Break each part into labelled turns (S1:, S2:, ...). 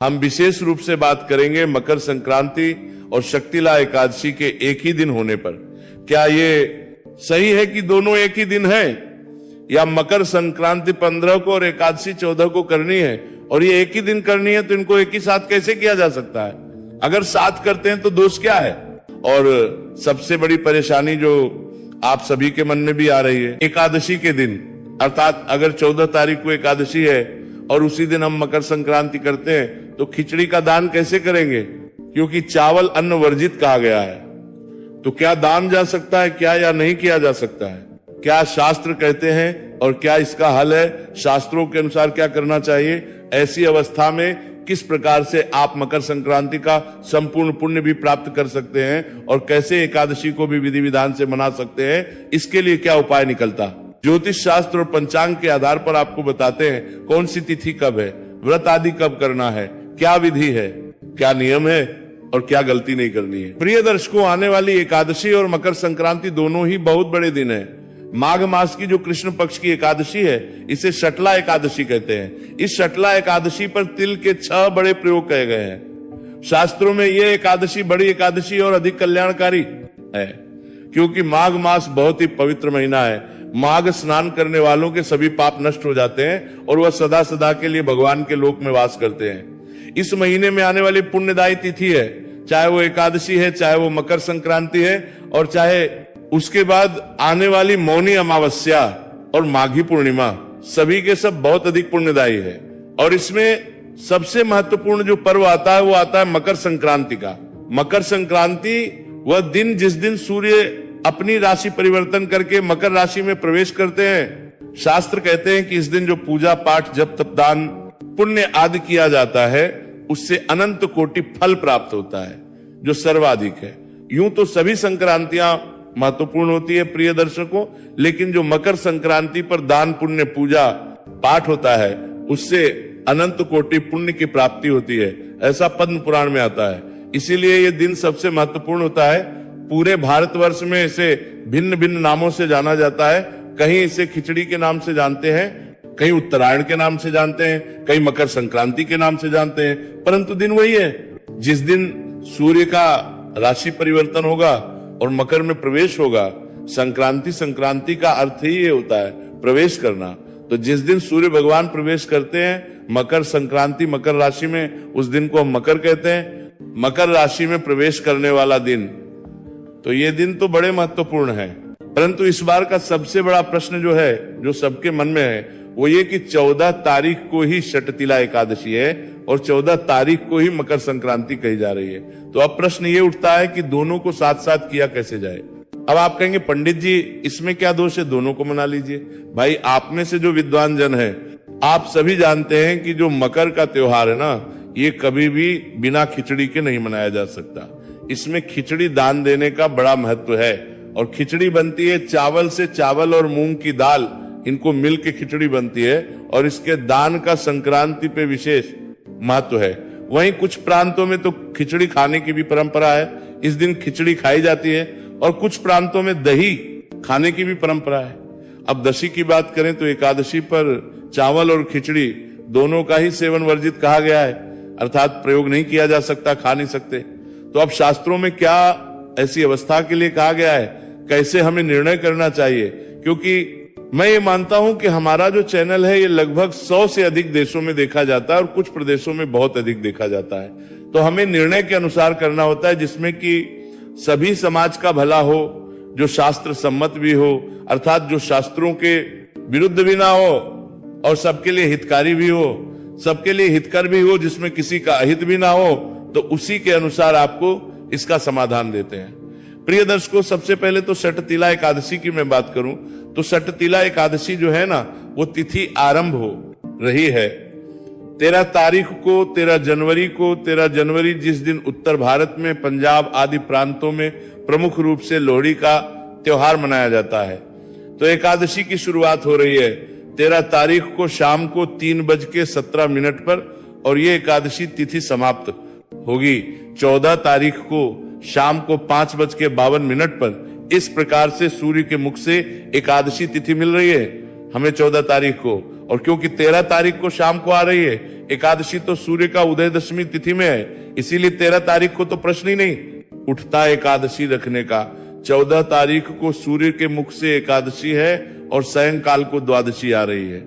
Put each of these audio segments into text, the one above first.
S1: हम विशेष रूप से बात करेंगे मकर संक्रांति और शक्तिला एकादशी के एक ही दिन होने पर। क्या ये सही है कि दोनों एक ही दिन है, या मकर संक्रांति 15 को और एकादशी 14 को करनी है और ये एक ही दिन करनी है, तो इनको एक ही साथ कैसे किया जा सकता है? अगर साथ करते हैं तो दोष क्या है? और सबसे बड़ी परेशानी जो आप सभी के मन में भी आ रही है, एकादशी के दिन, अर्थात अगर 14 तारीख को एकादशी है और उसी दिन हम मकर संक्रांति करते हैं तो खिचड़ी का दान कैसे करेंगे? क्योंकि चावल अन्न वर्जित कहा गया है। तो क्या दान जा सकता है क्या, या नहीं किया जा सकता है? क्या शास्त्र कहते हैं और क्या इसका हल है? शास्त्रों के अनुसार क्या करना चाहिए? ऐसी अवस्था में किस प्रकार से आप मकर संक्रांति का संपूर्ण पुण्य भी प्राप्त कर सकते हैं और कैसे एकादशी को भी विधि विधान से मना सकते हैं, इसके लिए क्या उपाय निकलता? ज्योतिष शास्त्र और पंचांग के आधार पर आपको बताते हैं कौन सी तिथि कब है, व्रत आदि कब करना है, क्या विधि है, क्या नियम है और क्या गलती नहीं करनी है। प्रिय दर्शकों, आने वाली एकादशी और मकर संक्रांति दोनों ही बहुत बड़े दिन है। माघ मास की जो कृष्ण पक्ष की एकादशी है, इसे शटला एकादशी कहते हैं। इस शटला एकादशी पर तिल के 6 बड़े प्रयोग कहे गए हैं। शास्त्रों में यह एकादशी बड़ी एकादशी और अधिक कल्याणकारी है, क्योंकि माघ मास बहुत ही पवित्र महीना है। माघ स्नान करने वालों के सभी पाप नष्ट हो जाते हैं और वह सदा सदा के लिए भगवान के लोक में वास करते हैं। इस महीने में आने वाली पुण्यदायी तिथि है, चाहे वो एकादशी है, चाहे वो मकर संक्रांति है, और चाहे उसके बाद आने वाली मौनी अमावस्या और माघी पूर्णिमा, सभी के सब बहुत अधिक पुण्यदायी है। और इसमें सबसे महत्वपूर्ण जो पर्व आता है वो आता है मकर संक्रांति का। मकर संक्रांति वह दिन जिस दिन सूर्य अपनी राशि परिवर्तन करके मकर राशि में प्रवेश करते हैं। शास्त्र कहते हैं कि इस दिन जो पूजा पाठ जप तप दान पुण्य आदि किया जाता है, उससे अनंत कोटि फल प्राप्त होता है, जो सर्वाधिक है। यूं तो सभी संक्रांतियां महत्वपूर्ण होती है प्रिय दर्शकों, लेकिन जो मकर संक्रांति पर दान पुण्य पूजा पाठ होता है, उससे अनंत कोटि पुण्य की प्राप्ति होती है, ऐसा पद्म पुराण में आता है। इसीलिए ये दिन सबसे महत्वपूर्ण होता है। पूरे भारतवर्ष में इसे भिन्न भिन्न नामों से जाना जाता है। कहीं इसे खिचड़ी के नाम से जानते हैं, कहीं उत्तरायण के नाम से जानते हैं, कहीं मकर संक्रांति के नाम से जानते हैं, परंतु दिन वही है। जिस दिन सूर्य का राशि परिवर्तन होगा और मकर में प्रवेश होगा, संक्रांति का अर्थ ही ये होता है, प्रवेश करना। तो जिस दिन सूर्य भगवान प्रवेश करते हैं मकर संक्रांति, मकर राशि में, उस दिन को हम मकर कहते हैं। मकर राशि में प्रवेश करने वाला दिन, तो ये दिन तो बड़े महत्वपूर्ण है। परंतु इस बार का सबसे बड़ा प्रश्न जो है, जो सबके मन में है, वो ये कि 14 तारीख को ही शटतिला एकादशी है और 14 तारीख को ही मकर संक्रांति कही जा रही है। तो अब प्रश्न ये उठता है कि दोनों को साथ साथ किया कैसे जाए। अब आप कहेंगे पंडित जी इसमें क्या दोष है, दोनों को मना लीजिए। भाई, आप में से जो विद्वान जन है, आप सभी जानते हैं कि जो मकर का त्योहार है ना, ये कभी भी बिना खिचड़ी के नहीं मनाया जा सकता। इसमें खिचड़ी दान देने का बड़ा महत्व है। और खिचड़ी बनती है चावल से, चावल और मूंग की दाल, इनको मिल के खिचड़ी बनती है और इसके दान का संक्रांति पे विशेष महत्व है। वहीं कुछ प्रांतों में तो खिचड़ी खाने की भी परंपरा है, इस दिन खिचड़ी खाई जाती है, और कुछ प्रांतों में दही खाने की भी परंपरा है। अब दशी की बात करें तो एकादशी पर चावल और खिचड़ी दोनों का ही सेवन वर्जित कहा गया है, अर्थात प्रयोग नहीं किया जा सकता, खा नहीं सकते। तो अब शास्त्रों में क्या ऐसी अवस्था के लिए कहा गया है, कैसे हमें निर्णय करना चाहिए? क्योंकि मैं ये मानता हूं कि हमारा जो चैनल है ये लगभग 100 से अधिक देशों में देखा जाता है और कुछ प्रदेशों में बहुत अधिक देखा जाता है। तो हमें निर्णय के अनुसार करना होता है, जिसमें कि सभी समाज का भला हो, जो शास्त्र सम्मत भी हो, अर्थात जो शास्त्रों के विरुद्ध भी ना हो और सबके लिए हितकारी भी हो, सबके लिए हितकर भी हो, जिसमें किसी का अहित भी ना हो। तो उसी के अनुसार आपको इसका समाधान देते हैं। प्रिय दर्शकों, सबसे पहले तो शटतिला एकादशी की मैं बात करूं तो शटतिला एकादशी जो है ना, वो तिथि आरंभ हो रही है 13 तारीख को, 13 जनवरी को। 13 जनवरी जिस दिन उत्तर भारत में पंजाब आदि प्रांतों में प्रमुख रूप से लोहड़ी का त्योहार मनाया जाता है। तो एकादशी की शुरुआत हो रही है 13 तारीख को शाम को 3:17 पर, और ये एकादशी तिथि समाप्त होगी 14 तारीख को शाम को 5:52 पर। इस प्रकार से सूर्य के मुख से एकादशी तिथि मिल रही है हमें 14 तारीख को, और क्योंकि 13 तारीख को शाम को आ रही है, एकादशी तो सूर्य का उदय दशमी तिथि में है, इसीलिए 13 तारीख को तो प्रश्न ही नहीं उठता एकादशी रखने का। 14 तारीख को सूर्य के मुख से एकादशी है और सायंकाल को द्वादशी आ रही है।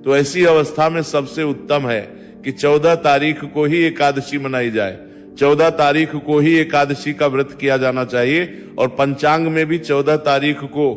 S1: तो ऐसी अवस्था में सबसे उत्तम है कि 14 तारीख को ही एकादशी मनाई जाए। 14 तारीख को ही एकादशी का व्रत किया जाना चाहिए और पंचांग में भी 14 तारीख को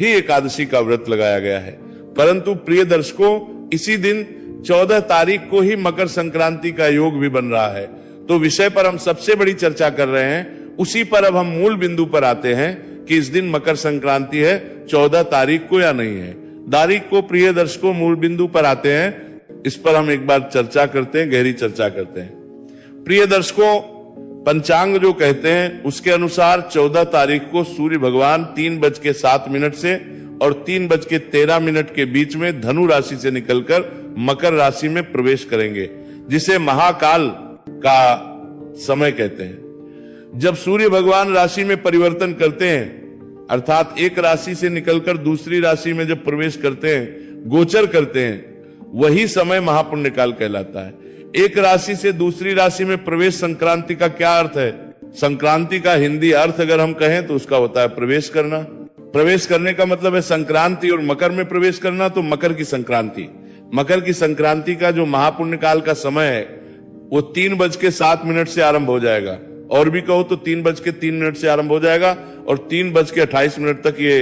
S1: ही एकादशी का व्रत लगाया गया है। परंतु प्रिय दर्शकों, इसी दिन 14 तारीख को ही मकर संक्रांति का योग भी बन रहा है। तो विषय पर हम सबसे बड़ी चर्चा कर रहे हैं, उसी पर अब हम मूल बिंदु पर आते हैं कि इस दिन मकर संक्रांति है 14 तारीख को या नहीं है। तारीख को प्रिय दर्शकों मूल बिंदु पर आते हैं, इस पर हम एक बार चर्चा करते हैं, गहरी चर्चा करते हैं। प्रिय दर्शकों, पंचांग जो कहते हैं उसके अनुसार 14 तारीख को सूर्य भगवान 3:07 से और 3:13 के बीच में धनु राशि से निकलकर मकर राशि में प्रवेश करेंगे, जिसे महाकाल का समय कहते हैं। जब सूर्य भगवान राशि में परिवर्तन करते हैं, अर्थात एक राशि से निकलकर दूसरी राशि में जब प्रवेश करते हैं, गोचर करते हैं, वही समय महापुण्य काल कहलाता है। एक राशि से दूसरी राशि में प्रवेश संक्रांति का क्या अर्थ है? संक्रांति का हिंदी अर्थ अगर हम कहें तो उसका होता है प्रवेश करना। प्रवेश करने का मतलब है संक्रांति, और मकर में प्रवेश करना तो मकर की संक्रांति। मकर की संक्रांति का जो महापुण्य काल का समय है वो 3:07 से आरंभ हो जाएगा, और भी कहो तो 3:03 से आरंभ हो जाएगा और 3:28 तक ये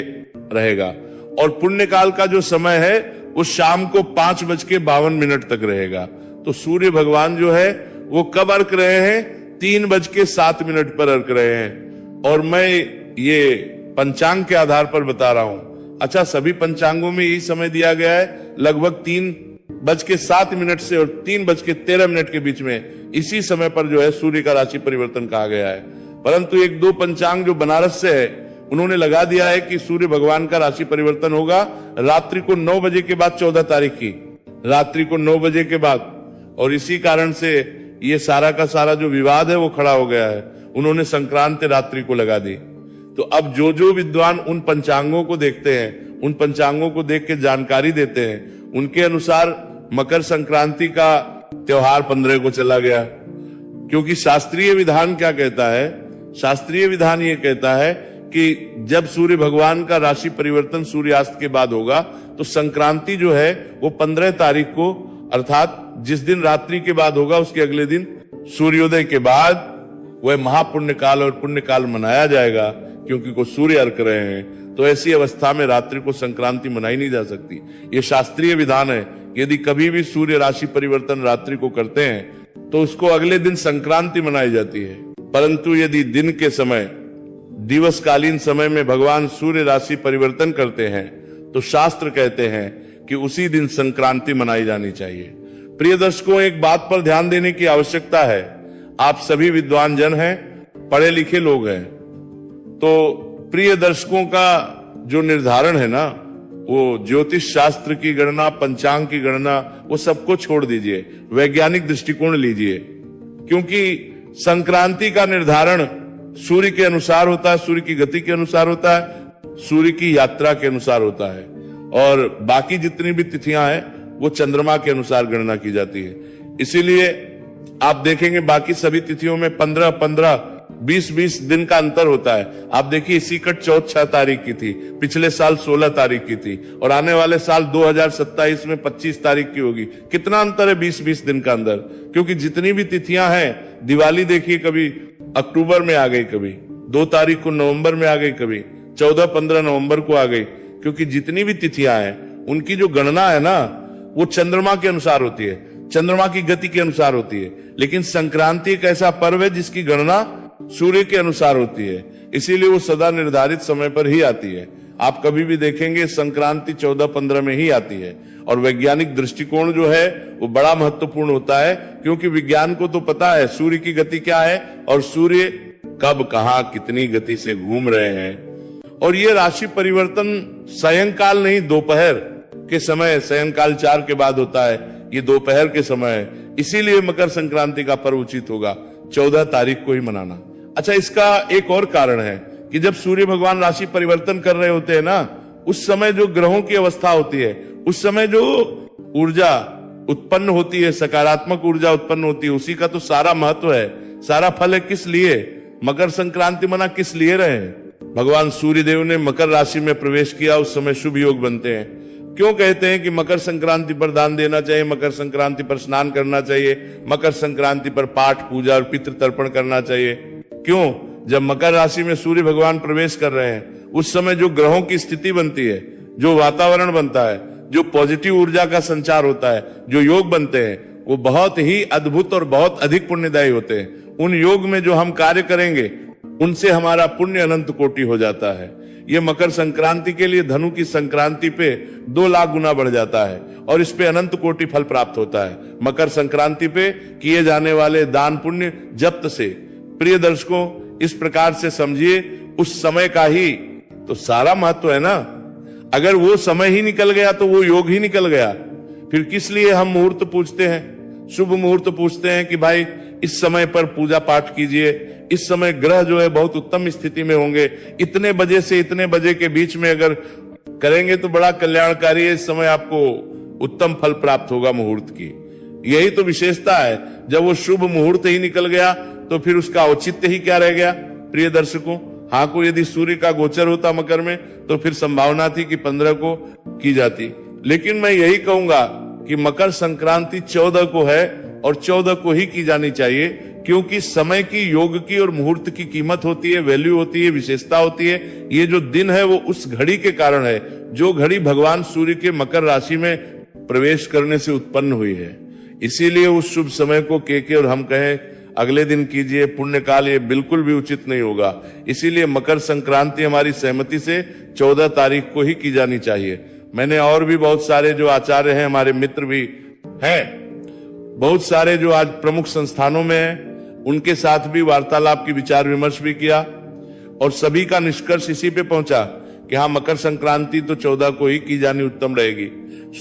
S1: रहेगा। और पुण्य काल का जो समय है वो शाम को 5:52 तक रहेगा। तो सूर्य भगवान जो है वो कब अर्क रहे हैं? 3:07 पर अर्क रहे हैं। और मैं ये पंचांग के आधार पर बता रहा हूं। अच्छा, सभी पंचांगों में यही समय दिया गया है, लगभग 3:07 से और 3:13 के बीच में, इसी समय पर जो है सूर्य का राशि परिवर्तन कहा गया है। परंतु एक दो पंचांग जो बनारस से है उन्होंने लगा दिया है कि सूर्य भगवान का राशि परिवर्तन होगा रात्रि को 9 बजे के बाद, 14 तारीख की रात्रि को 9 बजे के बाद। और इसी कारण से ये सारा का सारा जो विवाद है वो खड़ा हो गया है। उन्होंने संक्रांति रात्रि को लगा दी। तो अब जो विद्वान उन पंचांगों को देखते हैं, उन पंचांगों को देख के जानकारी देते हैं, उनके अनुसार मकर संक्रांति का त्योहार 15 को चला गया। क्योंकि शास्त्रीय विधान क्या कहता है? शास्त्रीय विधान ये कहता है कि जब सूर्य भगवान का राशि परिवर्तन सूर्यास्त के बाद होगा तो संक्रांति जो है वो 15 तारीख को, अर्थात जिस दिन रात्रि के बाद होगा उसके अगले दिन सूर्योदय के बाद वह महापुण्य काल और पुण्य काल मनाया जाएगा, क्योंकि को सूर्य अर्क रहे हैं। तो ऐसी अवस्था में रात्रि को संक्रांति मनाई नहीं जा सकती। ये शास्त्रीय विधान है। यदि कभी भी सूर्य राशि परिवर्तन रात्रि को करते हैं तो उसको अगले दिन संक्रांति मनाई जाती है। परंतु यदि दिन के समय, दिवसकालीन समय में भगवान सूर्य राशि परिवर्तन करते हैं तो शास्त्र कहते हैं कि उसी दिन संक्रांति मनाई जानी चाहिए। प्रिय दर्शकों, एक बात पर ध्यान देने की आवश्यकता है। आप सभी विद्वान जन हैं, पढ़े लिखे लोग हैं, तो प्रिय दर्शकों का जो निर्धारण है ना, वो ज्योतिष शास्त्र की गणना, पंचांग की गणना, वो सबको छोड़ दीजिए, वैज्ञानिक दृष्टिकोण लीजिए। क्योंकि संक्रांति का निर्धारण सूर्य के अनुसार होता है, सूर्य की गति के अनुसार होता है, सूर्य की यात्रा के अनुसार होता है, और बाकी जितनी भी तिथियां हैं वो चंद्रमा के अनुसार गणना की जाती है। इसीलिए आप देखेंगे बाकी सभी तिथियों में 15-15, 20-20 दिन का अंतर होता है। आप देखिए इसी कट चौथ 6 तारीख की थी, पिछले साल 16 तारीख की थी, और आने वाले साल 2027 में 25 तारीख की होगी। कितना अंतर है 20-20 दिन का अंदर। क्योंकि जितनी भी तिथियां हैं, दिवाली देखिए कभी अक्टूबर में आ गई, कभी 2 तारीख को नवंबर में आ गई, कभी 14-15 नवंबर को आ गई। क्योंकि जितनी भी तिथियां हैं उनकी जो गणना है ना वो चंद्रमा के अनुसार होती है, चंद्रमा की गति के अनुसार होती है। लेकिन संक्रांति एक ऐसा पर्व है जिसकी गणना सूर्य के अनुसार होती है, इसीलिए वो सदा निर्धारित समय पर ही आती है। आप कभी भी देखेंगे संक्रांति 14-15 में ही आती है। और वैज्ञानिक दृष्टिकोण जो है वो बड़ा महत्वपूर्ण होता है, क्योंकि विज्ञान को तो पता है सूर्य की गति क्या है और सूर्य कब, कहां, कितनी गति से घूम रहे हैं। और ये राशि परिवर्तन सायंकाल नहीं, दोपहर के समय, सायंकाल 4 के बाद होता है, ये दोपहर के समय है। इसीलिए मकर संक्रांति का पर्व उचित होगा 14 तारीख को ही मनाना। अच्छा, इसका एक और कारण है कि जब सूर्य भगवान राशि परिवर्तन कर रहे होते हैं ना, उस समय जो ग्रहों की अवस्था होती है, उस समय जो ऊर्जा उत्पन्न होती है, सकारात्मक ऊर्जा उत्पन्न होती है, उसी का तो सारा महत्व है, सारा फल है। किस लिए मकर संक्रांति मना किस लिए रहे? भगवान सूर्य देव ने मकर राशि में प्रवेश किया, उस समय शुभ योग बनते हैं। क्यों कहते हैं कि मकर संक्रांति पर दान देना चाहिए, मकर संक्रांति पर स्नान करना चाहिए, मकर संक्रांति पर पाठ पूजा और पितृ तर्पण करना चाहिए? क्यों? जब मकर राशि में सूर्य भगवान प्रवेश कर रहे हैं, उस समय जो ग्रहों की स्थिति बनती है, जो वातावरण बनता है, जो पॉजिटिव ऊर्जा का संचार होता है, जो योग बनते हैं, वो बहुत ही अद्भुत और बहुत अधिक पुण्यदायी होते हैं। उन योग में जो हम कार्य करेंगे उनसे हमारा पुण्य अनंत कोटि हो जाता है। ये मकर संक्रांति के लिए धनु की संक्रांति पे 2 लाख गुना बढ़ जाता है और इस पे अनंत कोटि फल प्राप्त होता है। मकर संक्रांति पे किए जाने वाले दान पुण्य जप्त से, प्रिय दर्शकों, इस प्रकार से समझिए, उस समय का ही तो सारा महत्व है ना। अगर वो समय ही निकल गया तो वो योग ही निकल गया। फिर किस लिए हम मुहूर्त पूछते हैं, शुभ मुहूर्त पूछते हैं कि भाई इस समय पर पूजा पाठ कीजिए, इस समय ग्रह जो है बहुत उत्तम स्थिति में होंगे, इतने बजे से इतने बजे के बीच में अगर करेंगे तो बड़ा कल्याणकारी है, इस समय आपको उत्तम फल प्राप्त होगा मुहूर्त की। यही तो विशेषता है। जब वो शुभ मुहूर्त ही निकल गया तो फिर उसका औचित्य ही क्या रह गया? प्रिय दर्शकों, हाँ को यदि सूर्य का गोचर होता मकर में तो फिर संभावना थी कि 15 को की जाती, लेकिन मैं यही कहूंगा कि मकर संक्रांति 14 को है और 14 को ही की जानी चाहिए, क्योंकि समय की, योग की और मुहूर्त की कीमत होती है, वैल्यू होती है, विशेषता होती है। ये जो दिन है वो उस घड़ी के कारण है, जो घड़ी भगवान सूर्य के मकर राशि में प्रवेश करने से उत्पन्न हुई है। इसीलिए उस शुभ समय को के और हम कहें अगले दिन कीजिए, पुण्य काल, ये बिल्कुल भी उचित नहीं होगा। इसीलिए मकर संक्रांति हमारी सहमति से 14 तारीख को ही की जानी चाहिए। मैंने और भी बहुत सारे जो आचार्य हैं, हमारे मित्र भी हैं, बहुत सारे जो आज प्रमुख संस्थानों में हैं, उनके साथ भी वार्तालाप की विचार विमर्श भी किया और सभी का निष्कर्ष इसी पे पहुंचा कि हाँ, मकर संक्रांति तो 14 को ही की जानी उत्तम रहेगी।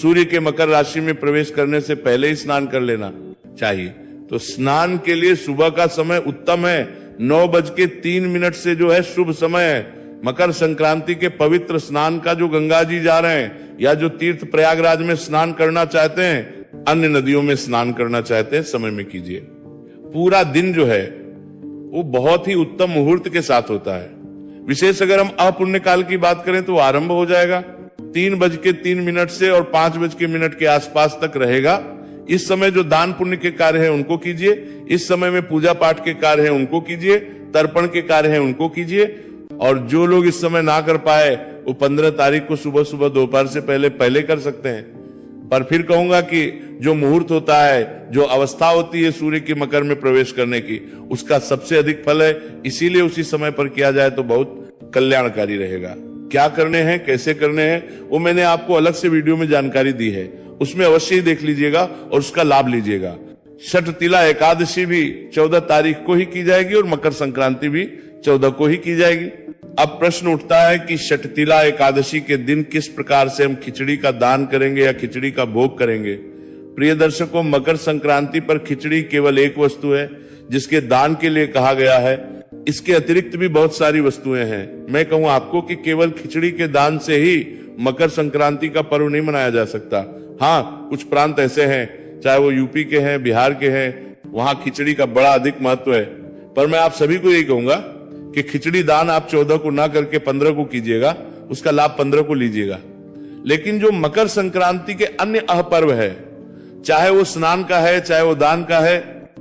S1: सूर्य के मकर राशि में प्रवेश करने से पहले ही स्नान कर लेना चाहिए। तो स्नान के लिए सुबह का समय उत्तम है, 9:03 से जो है शुभ समय है। मकर संक्रांति के पवित्र स्नान का जो गंगा जी जा रहे हैं या जो तीर्थ प्रयागराज में स्नान करना चाहते हैं, अन्य नदियों में स्नान करना चाहते हैं, समय में कीजिए। पूरा दिन जो है वो बहुत ही उत्तम मुहूर्त के साथ होता है। विशेष अगर हम अपुण्य काल की बात करें तो आरंभ हो जाएगा 3:03 से और 5:00 के आसपास तक रहेगा। इस समय जो दान पुण्य के कार्य हैं उनको कीजिए, इस समय में पूजा पाठ के कार्य हैं उनको कीजिए, तर्पण के कार्य हैं उनको कीजिए, और जो लोग इस समय ना कर पाए वो 15 तारीख को सुबह सुबह दोपहर से पहले कर सकते हैं। पर फिर कहूंगा कि जो मुहूर्त होता है, जो अवस्था होती है सूर्य की मकर में प्रवेश करने की, उसका सबसे अधिक फल है। इसीलिए उसी समय पर किया जाए तो बहुत कल्याणकारी रहेगा। क्या करने हैं, कैसे करने हैं, वो मैंने आपको अलग से वीडियो में जानकारी दी है, उसमें अवश्य ही देख लीजिएगा और उसका लाभ लीजिएगा। षटतिला एकादशी भी 14 तारीख को ही की जाएगी और मकर संक्रांति भी 14 को ही की जाएगी। अब प्रश्न उठता है कि षटतिला एकादशी के दिन किस प्रकार से हम खिचड़ी का दान करेंगे या खिचड़ी का भोग करेंगे। प्रिय दर्शकों, मकर संक्रांति पर खिचड़ी केवल एक वस्तु है जिसके दान के लिए कहा गया है। इसके अतिरिक्त भी बहुत सारी वस्तुएं हैं। मैं कहूं आपको कि केवल खिचड़ी के दान से ही मकर संक्रांति का पर्व नहीं मनाया जा सकता। हाँ, कुछ प्रांत ऐसे हैं, चाहे वो यूपी के हैं, बिहार के हैं, वहां खिचड़ी का बड़ा अधिक महत्व है। पर मैं आप सभी को यही कहूंगा कि खिचड़ी दान आप 14 को ना करके 15 को कीजिएगा, उसका लाभ 15 को लीजिएगा। लेकिन जो मकर संक्रांति के अन्य अहपर्व है, चाहे वो स्नान का है, चाहे वो दान का है,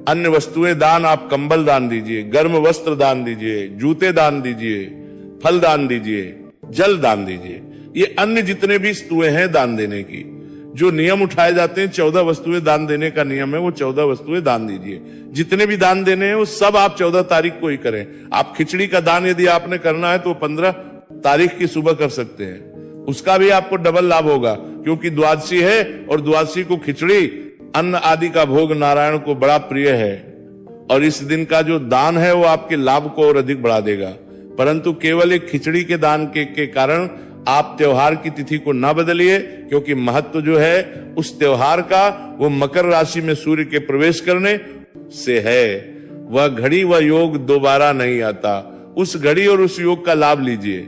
S1: अन्य वस्तुएं दान, आप कंबल दान दीजिए, गर्म वस्त्र दान दीजिए, जूते दान दीजिए, फल दान दीजिए, जल दान दीजिए। ये अन्य जितने भी वस्तुएं हैं दान देने की, जो नियम उठाए जाते हैं, 14 वस्तुएं दान देने का नियम है, वो 14 वस्तुएं दान दीजिए। जितने भी दान देने हैं वो सब आप 14 तारीख को ही करें। आप खिचड़ी का दान यदि आपने करना है तो 15 तारीख की सुबह कर सकते हैं, उसका भी आपको डबल लाभ होगा, क्योंकि द्वादशी है और द्वादशी को खिचड़ी अन्न आदि का भोग नारायण को बड़ा प्रिय है, और इस दिन का जो दान है वो आपके लाभ को और अधिक बढ़ा देगा। परंतु केवल एक खिचड़ी के दान के कारण आप त्योहार की तिथि को ना बदलिए, क्योंकि महत्व जो है उस त्योहार का वो मकर राशि में सूर्य के प्रवेश करने से है। वह घड़ी वह योग दोबारा नहीं आता। उस घड़ी और उस योग का लाभ लीजिए।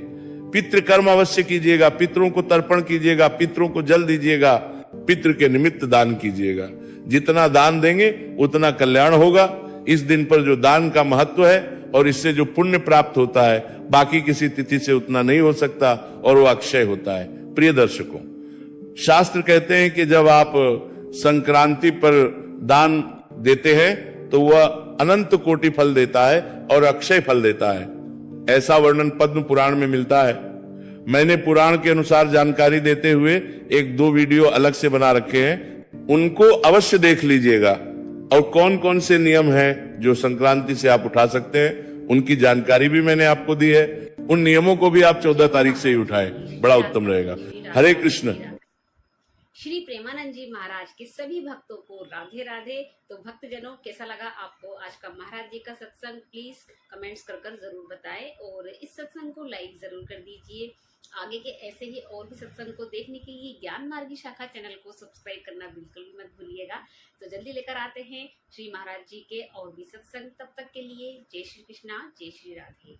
S1: पितृ कर्म अवश्य कीजिएगा, पितरों को तर्पण कीजिएगा, पितरों को जल दीजिएगा, पितृ के निमित्त दान कीजिएगा। जितना दान देंगे उतना कल्याण होगा। इस दिन पर जो दान का महत्व है और इससे जो पुण्य प्राप्त होता है, बाकी किसी तिथि से उतना नहीं हो सकता और वो अक्षय होता है। प्रिय दर्शकों, शास्त्र कहते हैं कि जब आप संक्रांति पर दान देते हैं तो वह अनंत कोटि फल देता है और अक्षय फल देता है। ऐसा वर्णन पद्म पुराण में मिलता है। मैंने पुराण के अनुसार जानकारी देते हुए 1-2 वीडियो अलग से बना रखे हैं, उनको अवश्य देख लीजिएगा। और कौन कौन से नियम हैं जो संक्रांति से आप उठा सकते हैं, उनकी जानकारी भी मैंने आपको दी है। उन नियमों को भी आप 14 तारीख से ही उठाएं, बड़ा उत्तम रहेगा। हरे कृष्ण।
S2: श्री प्रेमानंद जी महाराज के सभी भक्तों को राधे राधे। तो भक्तजनों, कैसा लगा आपको आज का महाराज जी का सत्संग? प्लीज कमेंट्स कर जरूर बताएं और इस सत्संग को लाइक जरूर कर दीजिए। आगे के ऐसे ही और भी सत्संग को देखने के लिए ज्ञान मार्गी शाखा चैनल को सब्सक्राइब करना बिल्कुल भी मत भूलिएगा। तो जल्दी लेकर आते हैं श्री महाराज जी के और भी सत्संग। तब तक के लिए जय श्री कृष्णा, जय श्री राधे।